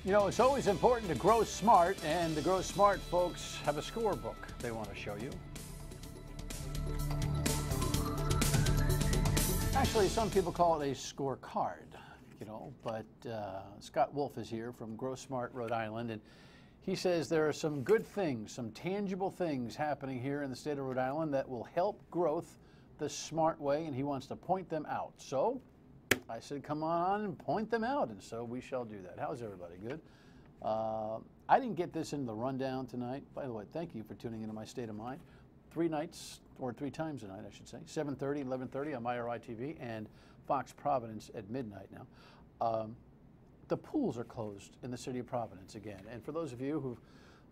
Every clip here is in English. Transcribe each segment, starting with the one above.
You know, it's always important to grow smart, and to grow smart, folks have a scorebook they want to show you. Actually, some people call it a scorecard, you know, but Scott Wolf is here from Grow Smart, Rhode Island, and he says there are some good things, some tangible things happening here in the state of Rhode Island that will help growth the smart way, and he wants to point them out. So I said, come on and point them out, and so we shall do that. How's everybody? Good? I didn't get this in the rundown tonight. By the way, thank you for tuning into my State of Mind. 3 nights, or 3 times a night, I should say, 7:30, 11:30 on IRI TV and Fox Providence at midnight now. The pools are closed in the city of Providence again. And for those of you who've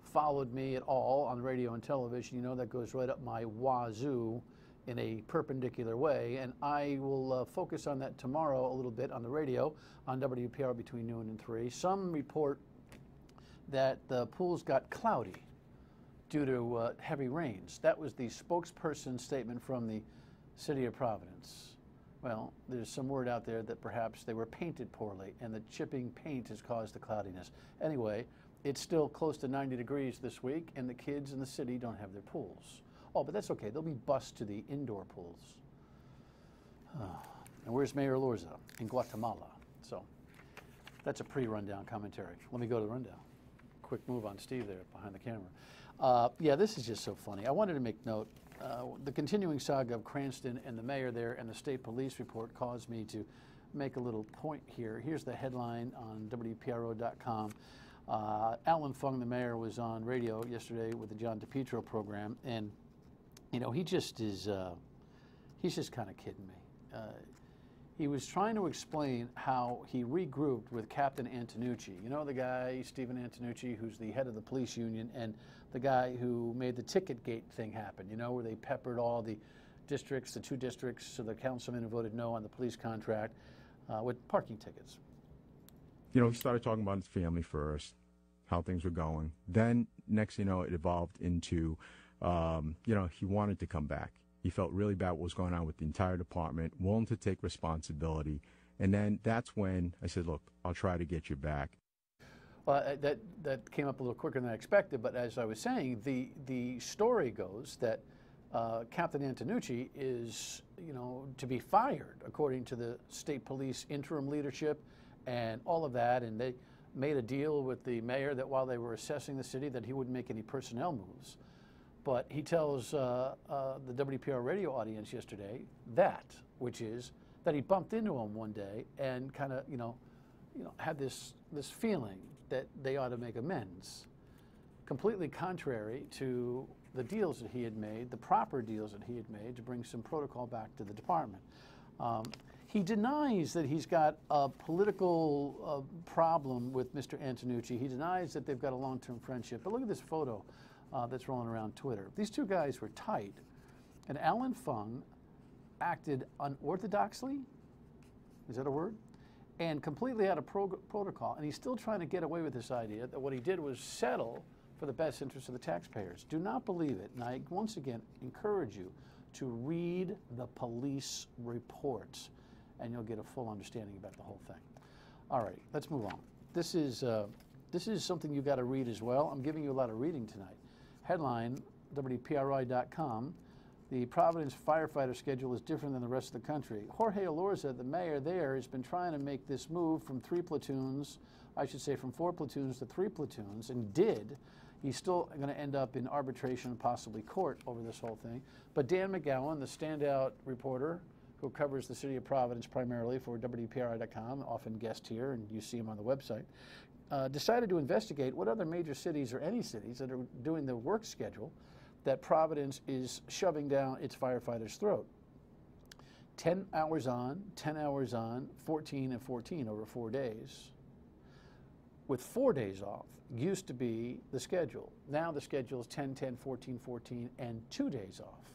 followed me at all on radio and television, you know that goes right up my wazoo in a perpendicular way, and I will focus on that tomorrow a little bit on the radio on WPR between noon and 3. Some report that the pools got cloudy due to heavy rains. That was the spokesperson's statement from the city of Providence. Well, there's some word out there that perhaps they were painted poorly and the chipping paint has caused the cloudiness. Anyway, it's still close to 90 degrees this week, and the kids in the city don't have their pools. Oh, but that's okay. They'll be bused to the indoor pools. And where's Mayor Lorza? In Guatemala. So that's a pre-rundown commentary. Let me go to the rundown. Quick move on Steve there behind the camera. Yeah, this is just so funny. I wanted to make note. The continuing saga of Cranston and the mayor there and the state police report caused me to make a little point here. Here's the headline on WPRO.com. Alan Fung, the mayor, was on radio yesterday with the John DePietro program, and you know, he just is, he's just kind of kidding me. He was trying to explain how he regrouped with Captain Antonucci. You know the guy, Stephen Antonucci, who's the head of the police union, and the guy who made the ticket gate thing happen, you know, where they peppered all the districts, the 2 districts, so the councilman who voted no on the police contract with parking tickets. You know, he started talking about his family first, how things were going. Then, next you know, it evolved into you know, he wanted to come back. He felt really bad what was going on with the entire department, willing to take responsibility. And then that's when I said, look, I'll try to get you back. Well, that came up a little quicker than I expected, but as I was saying, the story goes that Captain Antonucci is, you know, to be fired, according to the state police interim leadership and all of that, and they made a deal with the mayor that while they were assessing the city that he wouldn't make any personnel moves. But he tells the WPR radio audience yesterday which is that he bumped into him one day and kind of, you know, had this feeling that they ought to make amends, completely contrary to the deals that he had made, the proper deals that he had made to bring some protocol back to the department. He denies that he's got a political problem with Mr. Antonucci. He denies that they've got a long-term friendship. But look at this photo that's rolling around Twitter. These 2 guys were tight, and Alan Fung acted unorthodoxly, is that a word? And completely out of protocol, and he's still trying to get away with this idea that what he did was settle for the best interest of the taxpayers. Do not believe it, and I once again encourage you to read the police reports, and you'll get a full understanding about the whole thing. All right, let's move on. This is something you've got to read as well. I'm giving you a lot of reading tonight. Headline, WPRI.com, the Providence firefighter schedule is different than the rest of the country. Jorge Elorza, the mayor there, has been trying to make this move from 3 platoons, I should say from 4 platoons to 3 platoons, and did. He's still going to end up in arbitration and possibly court over this whole thing. But Dan McGowan, the standout reporter who covers the city of Providence primarily for WPRI.com, often guest here, and you see him on the website, decided to investigate what other major cities or any cities that are doing the work schedule that Providence is shoving down its firefighters' throat. 10 hours on, 10 hours on, 14 and 14 over 4 days, with 4 days off used to be the schedule. Now the schedule is 10, 10, 14, 14, and 2 days off.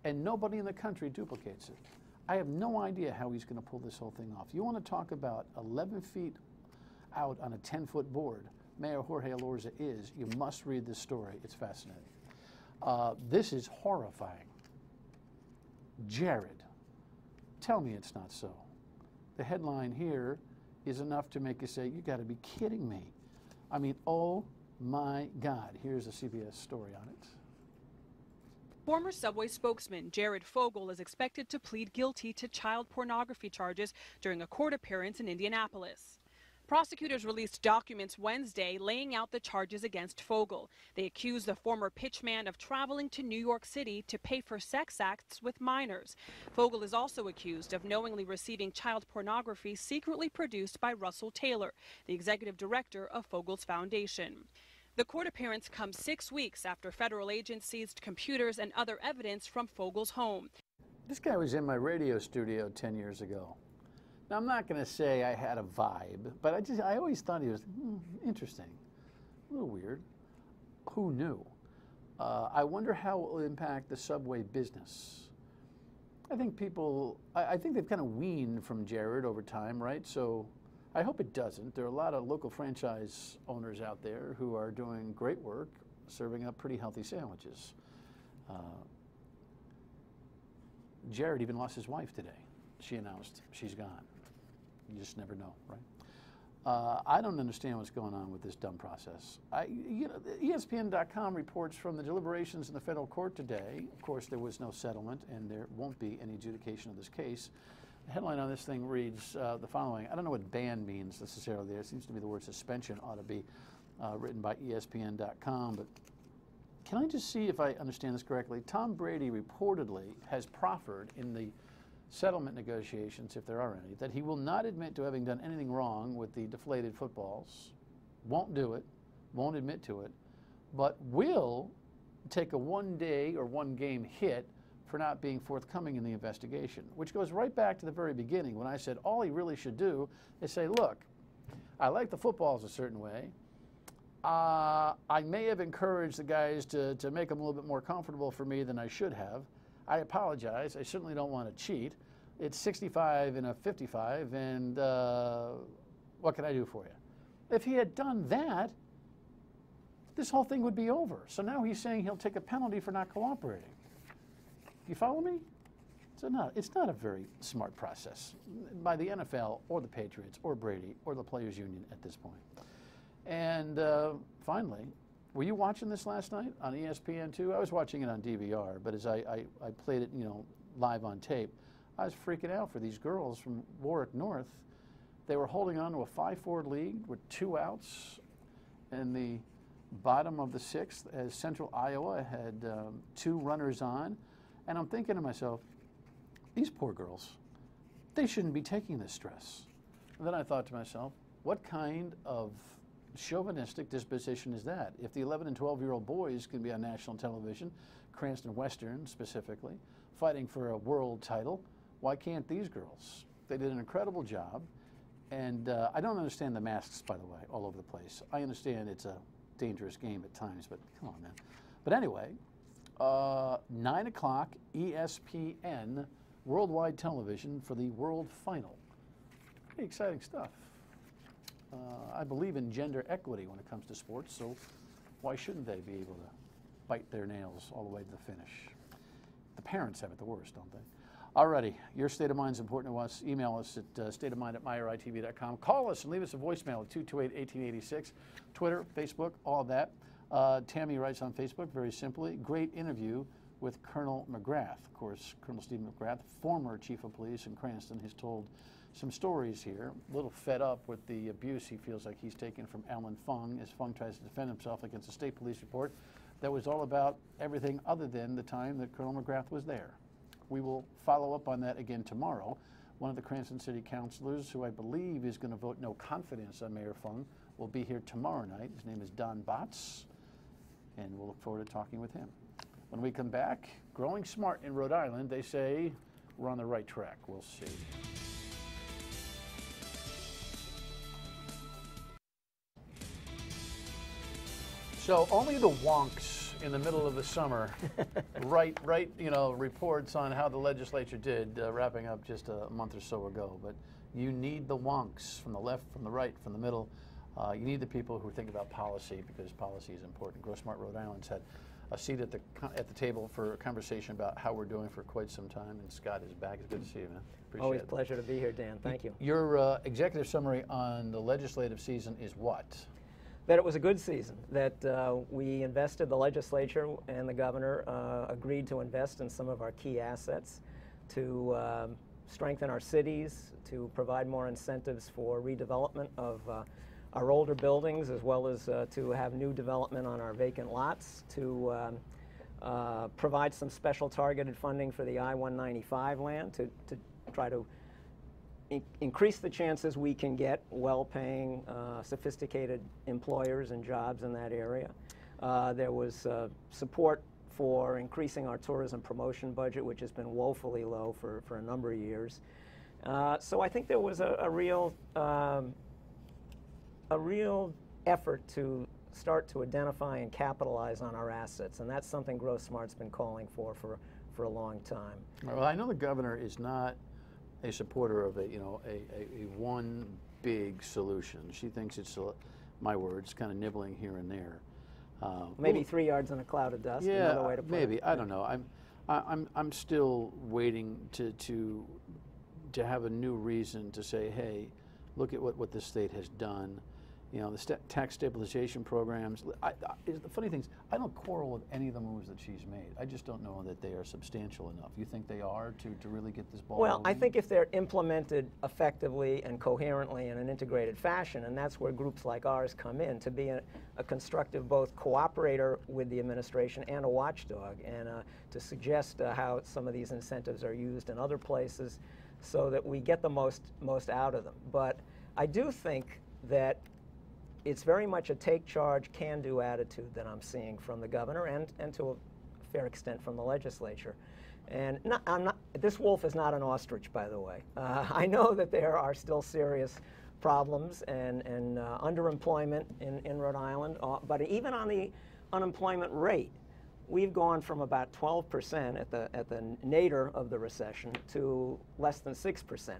And nobody in the country duplicates it. I have no idea how he's going to pull this whole thing off. You want to talk about 11 feet out on a 10-foot board, Mayor Jorge Elorza is. You must read this story. It's fascinating. This is horrifying. Jared, tell me it's not so. The headline here is enough to make you say, you got to be kidding me. I mean, oh my God. Here's a CBS story on it. Former Subway spokesman Jared Fogle is expected to plead guilty to child pornography charges during a court appearance in Indianapolis. Prosecutors released documents Wednesday laying out the charges against Fogle. They accuse the former pitchman of traveling to New York City to pay for sex acts with minors. Fogle is also accused of knowingly receiving child pornography secretly produced by Russell Taylor, the executive director of Fogle's foundation. The court appearance comes 6 weeks after federal agents seized computers and other evidence from Fogle's home. This guy was in my radio studio 10 years ago. Now, I'm not going to say I had a vibe, but I always thought he was interesting, a little weird. Who knew? I wonder how it will impact the Subway business. I think I think they've kind of weaned from Jared over time, right? So I hope it doesn't. There are a lot of local franchise owners out there who are doing great work, serving up pretty healthy sandwiches. Jared even lost his wife today. She announced she's gone. You just never know, right? I don't understand what's going on with this dumb process. ESPN.com reports from the deliberations in the federal court today. Of course, there was no settlement, and there won't be any adjudication of this case. The headline on this thing reads the following. I don't know what ban means necessarily there. It seems to me the word suspension ought to be written by ESPN.com. But can I just see if I understand this correctly? Tom Brady reportedly has proffered in the settlement negotiations, if there are any, that he will not admit to having done anything wrong with the deflated footballs, won't do it, won't admit to it, but will take a one-day or one-game hit for not being forthcoming in the investigation, which goes right back to the very beginning when I said all he really should do is say, look, I like the footballs a certain way. I may have encouraged the guys to make them a little bit more comfortable for me than I should have. I apologize. I certainly don't want to cheat. It's 65 and a 55, and what can I do for you? If he had done that, this whole thing would be over. So now he's saying he'll take a penalty for not cooperating. You follow me? It's not a very smart process by the NFL or the Patriots or Brady or the Players Union at this point. And finally, were you watching this last night on ESPN2? I was watching it on DVR, but as I played it, live on tape, I was freaking out for these girls from Warwick North. They were holding on to a 5-4 lead with 2 outs in the bottom of the 6th as Central Iowa had 2 runners on. And I'm thinking to myself, these poor girls, they shouldn't be taking this stress. And then I thought to myself, what kind of chauvinistic disposition is that? If the 11 and 12-year-old boys can be on national television, Cranston Western specifically, fighting for a world title, why can't these girls? They did an incredible job. And I don't understand the masks, by the way, all over the place. I understand it's a dangerous game at times, but come on, man. But anyway, 9 o'clock, ESPN, worldwide television for the World Final. Pretty exciting stuff. I believe in gender equity when it comes to sports, so why shouldn't they be able to bite their nails all the way to the finish? The parents have it the worst, don't they? Alrighty, your state of mind is important to us. Email us at stateofmind@myeritv.com. Call us and leave us a voicemail at 228-1886. Twitter, Facebook, all that. Tammy writes on Facebook, very simply, great interview with Colonel McGrath. Of course, Colonel Stephen McGrath, former chief of police in Cranston, has told some stories here. A little fed up with the abuse he feels like he's taken from Alan Fung as Fung tries to defend himself against a state police report that was all about everything other than the time that Colonel McGrath was there. We will follow up on that again tomorrow. One of the Cranston City councilors, who I believe is going to vote no confidence on Mayor Fung, will be here tomorrow night. His name is Don Botts, and we'll look forward to talking with him. When we come back, growing smart in Rhode Island, they say we're on the right track. We'll see. So only the wonks in the middle of the summer write reports on how the legislature did, wrapping up just a month or so ago. But you need the wonks from the left, from the right, from the middle. You need the people who think about policy, because policy is important. Grow Smart Rhode Island's had a seat at the table for a conversation about how we're doing for quite some time. And Scott is back. It's good to see you, man. Appreciate Always it. a pleasure to be here, Dan. Thank you. Your executive summary on the legislative season is what? that it was a good season, that we invested, the legislature and the governor agreed to invest in some of our key assets to strengthen our cities, to provide more incentives for redevelopment of our older buildings, as well as to have new development on our vacant lots, to provide some special targeted funding for the I-195 land to try to increase the chances we can get well-paying, sophisticated employers and jobs in that area. There was support for increasing our tourism promotion budget, which has been woefully low for a number of years. So I think there was a real effort to start to identify and capitalize on our assets, and that's something Growth Smart's been calling for a long time. Well, I know the governor is not a supporter of a one big solution. She thinks it's, my words, kind of nibbling here and there. Maybe 3 yards in a cloud of dust. Yeah, another way to put maybe. it. I don't know. I'm still waiting to have a new reason to say, hey, look at what the state has done. You know, the tax stabilization programs. The funny thing is, I don't quarrel with any of the moves that she's made. I just don't know that they are substantial enough. You think they are to really get this ball rolling? I think if they're implemented effectively and coherently in an integrated fashion, and that's where groups like ours come in, to be a constructive both cooperator with the administration and a watchdog, and to suggest how some of these incentives are used in other places so that we get the most out of them. But I do think that it's very much a take charge, can-do attitude that I'm seeing from the governor and to a fair extent from the legislature. And this wolf is not an ostrich, by the way. I know that there are still serious problems and underemployment in Rhode Island, but even on the unemployment rate, we've gone from about 12% at the nadir of the recession to less than 6%.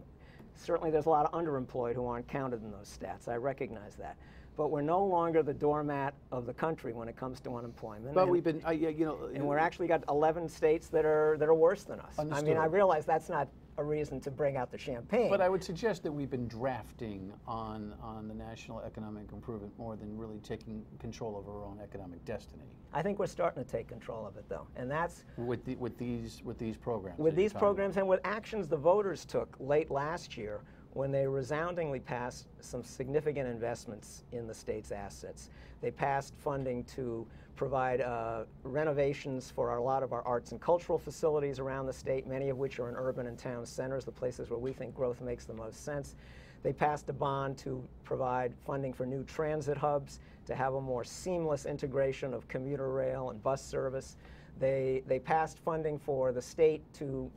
Certainly there's a lot of underemployed who aren't counted in those stats. I recognize that. But we're no longer the doormat of the country when it comes to unemployment. But we've been, and we're actually got 11 states that are worse than us. Understood. I mean, I realize that's not a reason to bring out the champagne. But I would suggest that we've been drafting on the national economic improvement more than really taking control of our own economic destiny. I think we're starting to take control of it, though, and that's with these programs. With these programs and with actions the voters took late last year, when they resoundingly passed some significant investments in the state's assets. They passed funding to provide renovations for a lot of our arts and cultural facilities around the state, many of which are in urban and town centers, the places where we think growth makes the most sense. They passed a bond to provide funding for new transit hubs, to have a more seamless integration of commuter rail and bus service. They passed funding for the state to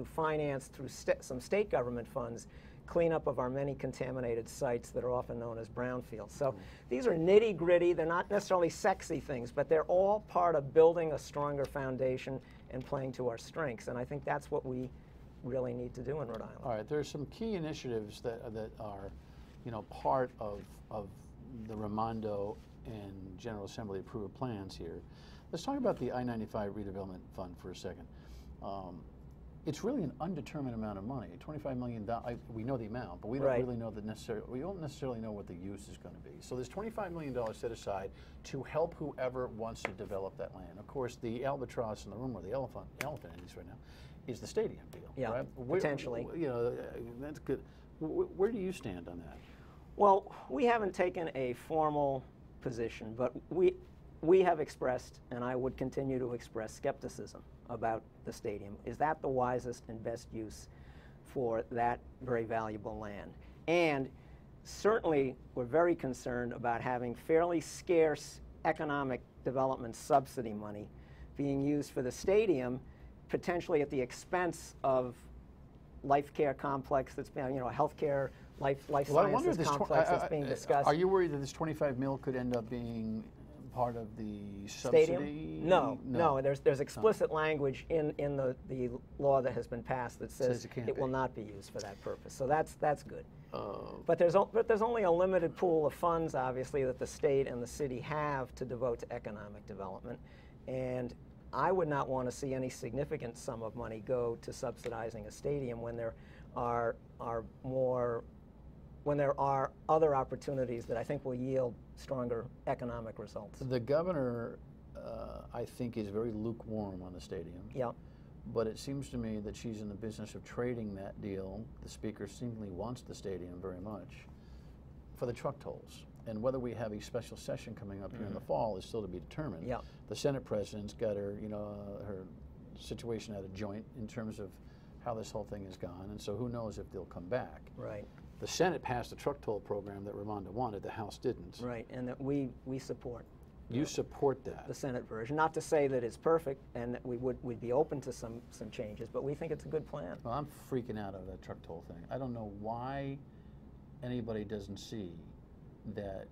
finance through some state government funds cleanup of our many contaminated sites that are often known as brownfields. So these are nitty-gritty, they're not necessarily sexy things, but they're all part of building a stronger foundation and playing to our strengths, and I think that's what we really need to do in Rhode Island. All right, there's some key initiatives that are, part of the Raimondo and General Assembly approved plans here. Let's talk about the I-95 redevelopment fund for a second. It's really an undetermined amount of money. $25 million. We know the amount, but we don't really know we don't necessarily know what the use is going to be. So there's $25 million set aside to help whoever wants to develop that land. Of course, the albatross in the room, or the elephant at least right now, is the stadium deal. Yeah, right? Potentially. That's good. Where do you stand on that? Well, we haven't taken a formal position, but we have expressed, and I would continue to express, skepticism about the stadium. Is that the wisest and best use for that very valuable land? And certainly we're very concerned about having fairly scarce economic development subsidy money being used for the stadium, potentially at the expense of life care complex that's been, a healthcare life sciences complex that's being discussed. Are you worried that this 25 mil could end up being part of the subsidy? Stadium? No. There's explicit language in the law that has been passed that says it will not be used for that purpose. So that's good. But there's only a limited pool of funds, obviously, that the state and the city have to devote to economic development, and I would not want to see any significant sum of money go to subsidizing a stadium when there are more when there are other opportunities that I think will yield stronger economic results. The governor, I think, is very lukewarm on the stadium. Yeah. But it seems to me that she's in the business of trading that deal. The speaker seemingly wants the stadium very much for the truck tolls. And whether we have a special session coming up here in the fall is still to be determined. Yeah. The Senate president's got her, her situation at a joint in terms of how this whole thing has gone, and so who knows if they'll come back. Right. The Senate passed a truck toll program that Raimondo wanted, the House didn't. Right, and that we support. You support that? The Senate version. Not to say that it's perfect and that we'd be open to some changes, but we think it's a good plan. Well, I'm freaking out of that truck toll thing. I don't know why anybody doesn't see that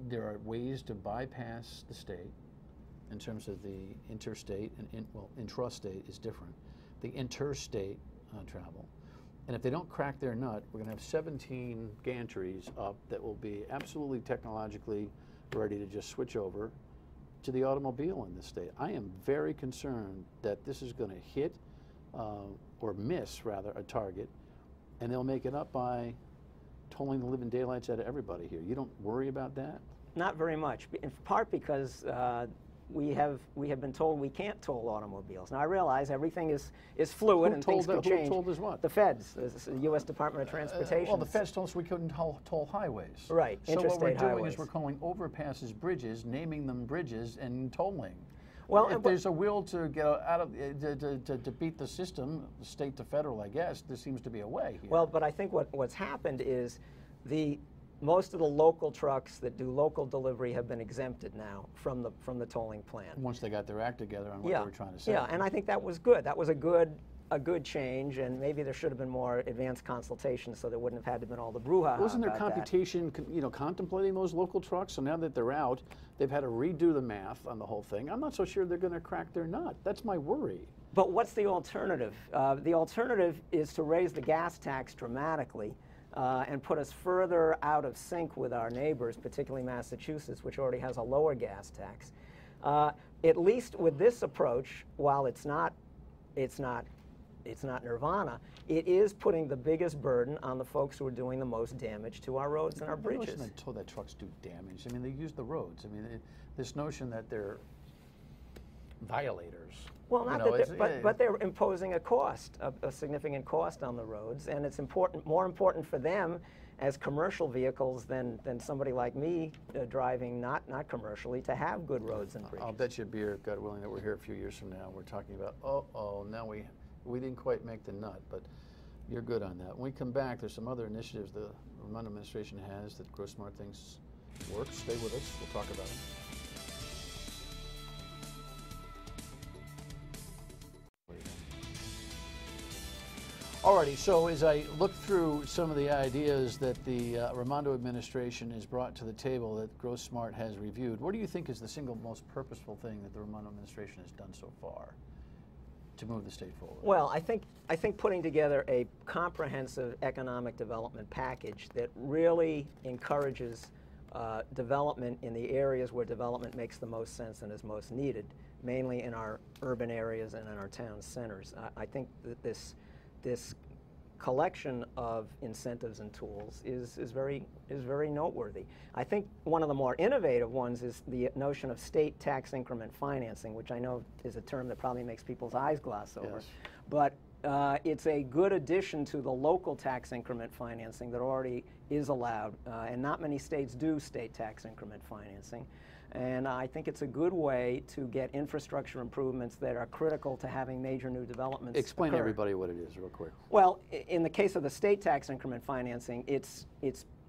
there are ways to bypass the state in terms of the interstate and intrastate is different. The interstate travel. And if they don't crack their nut, we're going to have 17 gantries up that will be absolutely technologically ready to just switch over to the automobile in this state. I am very concerned that this is going to hit or miss, rather, a target, and they'll make it up by tolling the living daylights out of everybody here. You don't worry about that? Not very much, in part because we have been told we can't toll automobiles. Now I realize everything is fluid and things can change. Who told us what? The feds, the U.S. Department of Transportation. Well, the feds told us we couldn't toll highways. Right, so interstate what we're doing highways. is we're calling overpasses bridges, naming them bridges, and tolling. Well, if there's a will to get out of to beat the system, state to federal, I guess there seems to be a way here. Well, but I think what's happened is most of the local trucks that do local delivery have been exempted now from the tolling plan. Once they got their act together on what they were trying to say. Yeah, and I think that was good. That was a good change, and maybe there should have been more advanced consultation, so there wouldn't have had to been all the brouhaha. Wasn't there about computation, contemplating those local trucks? So now that they're out, they've had to redo the math on the whole thing. I'm not so sure they're going to crack their nut. That's my worry. But what's the alternative? The alternative is to raise the gas tax dramatically. And put us further out of sync with our neighbors, particularly Massachusetts, which already has a lower gas tax. At least with this approach, while it's not nirvana, it is putting the biggest burden on the folks who are doing the most damage to our roads and our bridges. I'm told that trucks do damage. I mean, they use the roads. I mean, this notion that they're violators. Well, but they're imposing a cost, a significant cost on the roads, and it's more important for them as commercial vehicles than somebody like me driving not commercially to have good roads and bridges. I'll bet you a beer, God willing, that we're here a few years from now. We're talking about, now we didn't quite make the nut, but you're good on that. When we come back, there's some other initiatives the Raimondo administration has that Grow Smart thinks work. Stay with us. We'll talk about them. Alrighty, so as I look through some of the ideas that the Raimondo administration has brought to the table that Grow Smart has reviewed, what do you think is the single most purposeful thing that the Raimondo administration has done so far to move the state forward? Well, I think putting together a comprehensive economic development package that really encourages development in the areas where development makes the most sense and is most needed, mainly in our urban areas and in our town centers. I think that this collection of incentives and tools is very noteworthy. I think one of the more innovative ones is the notion of state tax increment financing, which I know is a term that probably makes people's eyes gloss over. Yes. But it's a good addition to the local tax increment financing that already is allowed, and not many states do state tax increment financing. And I think it's a good way to get infrastructure improvements that are critical to having major new developments Explain to occur. everybody what it is real quick. Well, in the case of the state tax increment financing, it's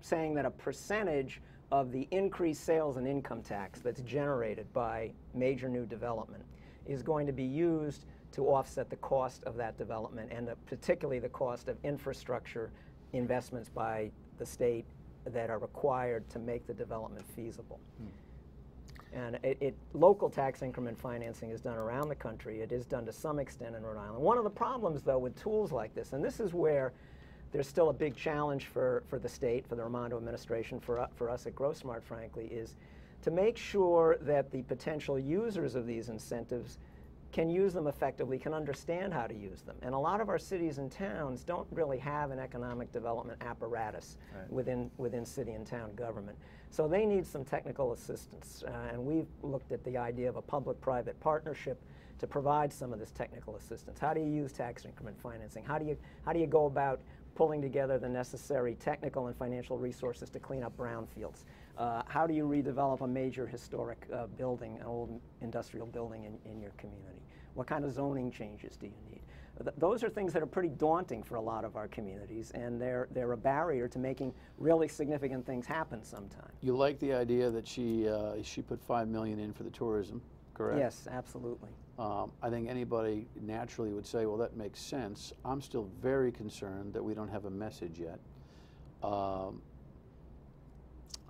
saying that a percentage of the increased sales and income tax that's generated by major new development is going to be used to offset the cost of that development, and particularly the cost of infrastructure investments by the state that are required to make the development feasible. And local tax increment financing is done around the country. It is done to some extent in Rhode Island. One of the problems, though, with tools like this, and this is where there's still a big challenge for the state, for the Raimondo administration, for us at Grow Smart, frankly, is to make sure that the potential users of these incentives can use them effectively, can understand how to use them. And a lot of our cities and towns don't really have an economic development apparatus within city and town government. So they need some technical assistance. And we've looked at the idea of a public-private partnership to provide some of this technical assistance. How do you use tax increment financing? How do you go about pulling together the necessary technical and financial resources to clean up brownfields? How do you redevelop a major historic building, an old industrial building in your community? What kind of zoning changes do you need? Those are things that are pretty daunting for a lot of our communities, and they're a barrier to making really significant things happen sometimes. You like the idea that she put $5 million in for the tourism, correct? Yes, absolutely. I think anybody naturally would say, well, that makes sense. I'm still very concerned that we don't have a message yet.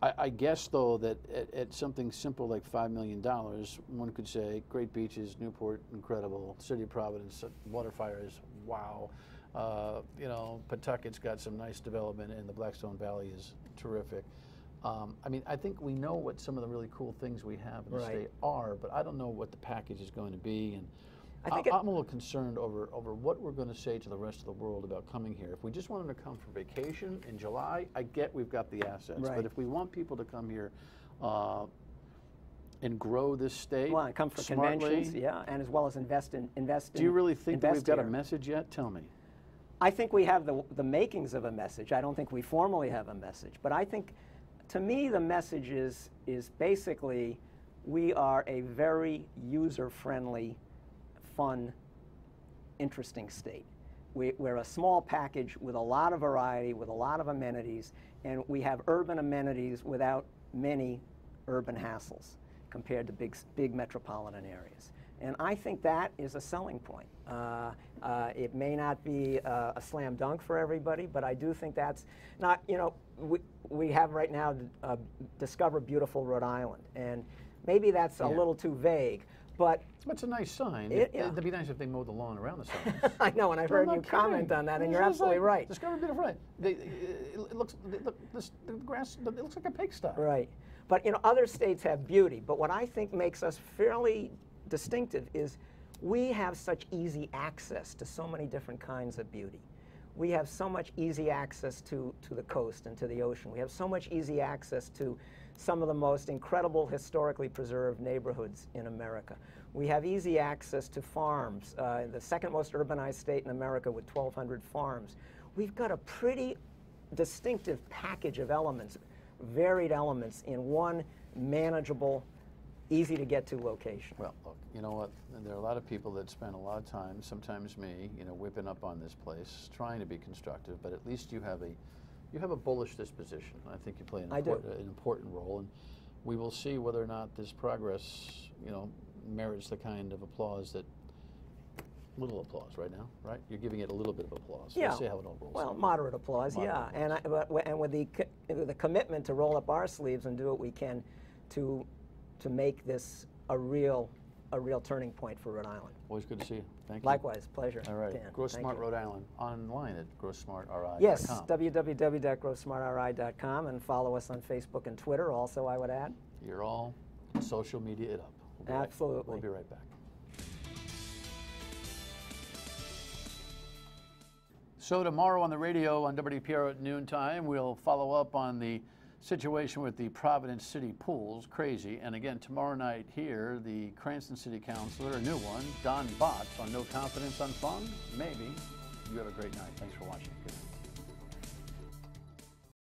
I guess, though, that at something simple like $5 million, one could say, great beaches, Newport, incredible, City of Providence, water fires, wow. You know, Pawtucket's got some nice development, and the Blackstone Valley is terrific. I mean, I think we know what some of the really cool things we have in the state are, but I don't know what the package is going to be. And I'm a little concerned over what we're going to say to the rest of the world about coming here. If we just want them to come for vacation in July, I get we've got the assets. But if we want people to come here and grow this state, well, and come for smartly, conventions, and as well as invest in. Do you really think that we've got a message yet? Tell me. I think we have the makings of a message. I don't think we formally have a message, but I think, to me, the message is basically we are a very user-friendly, fun, interesting state. We're a small package with a lot of variety, with a lot of amenities, and we have urban amenities without many urban hassles compared to big metropolitan areas. And I think that is a selling point. It may not be a slam dunk for everybody, but I do think that's not, you know, we have right now Discover Beautiful Rhode Island, and maybe that's a little too vague. But it's a nice sign. It'd be nice if they mowed the lawn around the sign. I know, and I've heard you comment on that, and you're absolutely right. Discover Beautiful Rhode Island. The grass, it looks like a pigsty. Right. But, you know, other states have beauty. But what I think makes us fairly distinctive is we have such easy access to so many different kinds of beauty. We have so much easy access to the coast and to the ocean. We have so much easy access to some of the most incredible historically preserved neighborhoods in America. We have easy access to farms, the second most urbanized state in America with 1,200 farms. We've got a pretty distinctive package of elements, varied elements in one manageable, easy to get to location. Well, look, you know what? There are a lot of people that spend a lot of time, sometimes me, you know, whipping up on this place, trying to be constructive, but at least you have a bullish disposition. I think you play an important role, and we will see whether or not this progress, you know, merits the kind of applause that, little applause right now, right? You're giving it a little bit of applause. Yeah. We'll see how it all rolls. Well, moderate applause, yeah. And with the commitment to roll up our sleeves and do what we can to make this a real turning point for Rhode Island. Always good to see you. Thank you. Likewise, pleasure. All right. Dan, Grow Smart Rhode Island, online at growsmartri.com. Yes, www.growsmartri.com, and follow us on Facebook and Twitter also, I would add. You're all social media it up. Absolutely. We'll be right back. So tomorrow on the radio on WPR at noontime, we'll follow up on the situation with the Providence City pools, crazy. And again, tomorrow night here, the Cranston City Councilor, a new one, Don Botts, on No Confidence on Fung. Maybe. You have a great night. Thanks for watching. Good night.